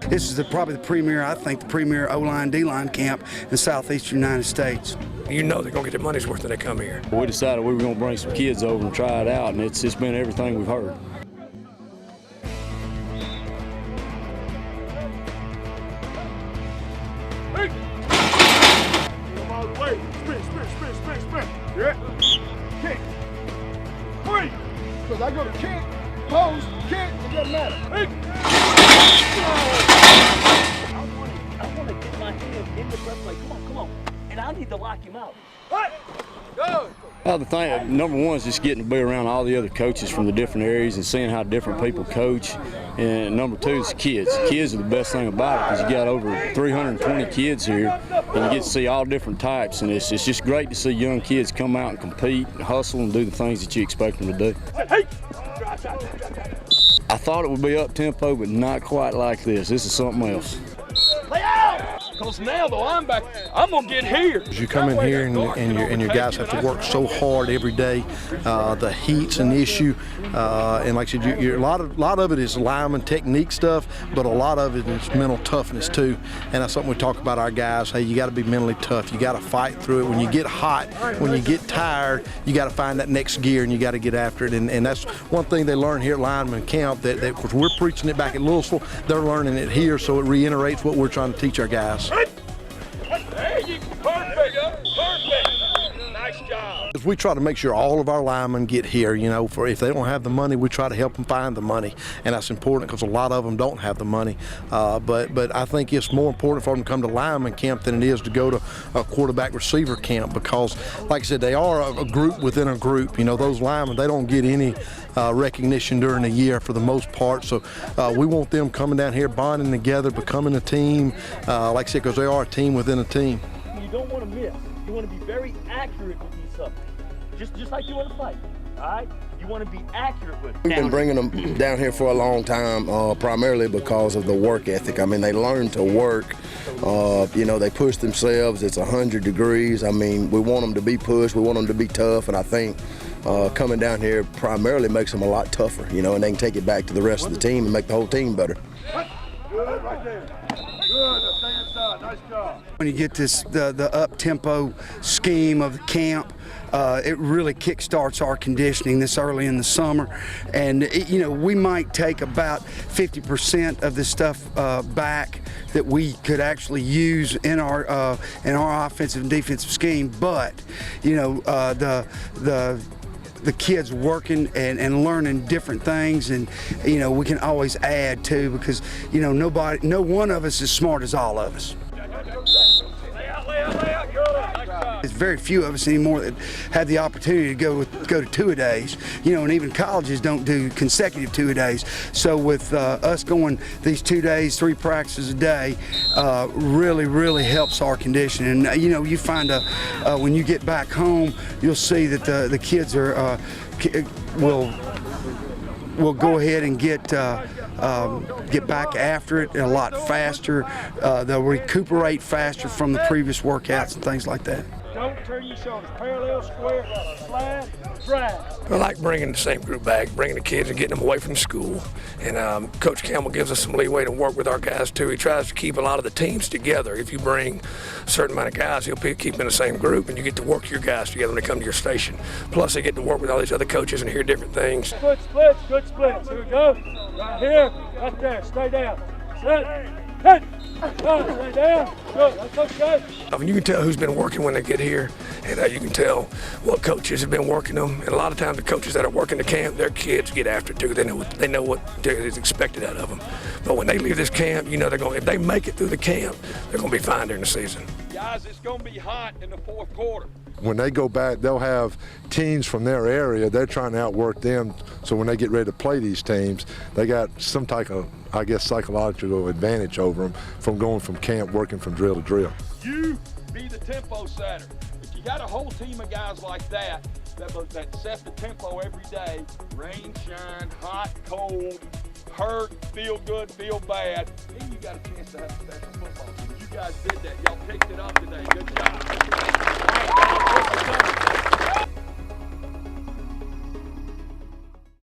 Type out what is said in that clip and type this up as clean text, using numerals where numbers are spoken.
this is probably the premier, I think, the premier O-line, D-line camp in the southeastern United States. You know they're going to get their money's worth when they come here. We decided we were going to bring some kids over and try it out, and it's been everything we've heard. Because I go to kick, post, kick, it doesn't matter. I want to get my hands in the press play. Come on. And I need to lock him out. Go! The thing, number one is just getting to be around all the other coaches from the different areas and seeing how different people coach. And number two is kids. Kids are the best thing about it because you got over 320 kids here and you get to see all different types. And it's just great to see young kids come out and compete, and hustle, and do the things that you expect them to do. I thought it would be up-tempo, but not quite like this. This is something else. Play out! Because now, though, I'm back, I'm going to get here. You come in here and your guys have to work so hard every day. The heat's an issue. And like I said, a lot of it is lineman technique stuff, but a lot of it is mental toughness too. And that's something we talk about our guys. Hey, you got to be mentally tough. You got to fight through it. When you get hot, when you get tired, you got to find that next gear and you got to get after it. And that's one thing they learn here at Lineman Camp, that cause we're preaching it back at Louisville, they're learning it here, so it reiterates what we're trying to teach our guys. There you go. Perfect. Nice job. We try to make sure all of our linemen get here, you know, for if they don't have the money, we try to help them find the money. And that's important because a lot of them don't have the money. But I think it's more important for them to come to lineman camp than it is to go to a quarterback receiver camp because, like I said, they are a group within a group. You know, those linemen, they don't get any recognition during the year for the most part. So we want them coming down here, bonding together, becoming a team, like I said, because they are a team within a team. You don't want to miss. You want to be very accurate with these subjects. Just like you want to fight, all right? You want to be accurate with it. We've been bringing them down here for a long time, primarily because of the work ethic. I mean, they learn to work. You know, they push themselves. It's 100 degrees. I mean, we want them to be pushed. We want them to be tough, and I think coming down here primarily makes them a lot tougher, you know, and they can take it back to the rest of the team and make the whole team better. Good, right there. Good, stay inside. Nice job. When you get this, the up-tempo scheme of the camp, it really kickstarts our conditioning this early in the summer. And, you know, we might take about 50% of this stuff back that we could actually use in our offensive and defensive scheme. But, you know, the kids working and learning different things, and you know we can always add too, because you know no one of us is smart as all of us. There's very few of us anymore that have the opportunity to go to two-a-days, you know, and even colleges don't do consecutive two-a-days. So with us going these 2 days, 3 practices a day, really helps our conditioning. And you know, you find when you get back home, you'll see that the kids are will go ahead and get back after it a lot faster. They'll recuperate faster from the previous workouts and things like that. Don't turn your shoulders. Parallel, square, slide, drag. I like bringing the same group back, bringing the kids and getting them away from school. And Coach Campbell gives us some leeway to work with our guys too. He tries to keep a lot of the teams together. If you bring a certain amount of guys, he'll keep them in the same group, and you get to work your guys together when they come to your station. Plus, they get to work with all these other coaches and hear different things. Good splits, good splits. Here we go. Right here, right there. Stay down. Sit. Hit. Stay down. Good. That's okay. You can tell who's been working when they get here, and you can tell what coaches have been working them. And a lot of times the coaches that are working the camp, their kids get after it too. They know what is expected out of them. But when they leave this camp, you know if they make it through the camp, they're going to be fine during the season. Guys, it's going to be hot in the fourth quarter. When they go back, they'll have teams from their area. They're trying to outwork them, so when they get ready to play these teams, they got some type of, I guess, psychological advantage over them from going from camp, working from drill to drill. You be the tempo setter. If you got a whole team of guys like that set the tempo every day, rain, shine, hot, cold, hurt, feel good, feel bad, then you got a chance to have a special football team. You guys did that. Y'all picked it up today. Good job.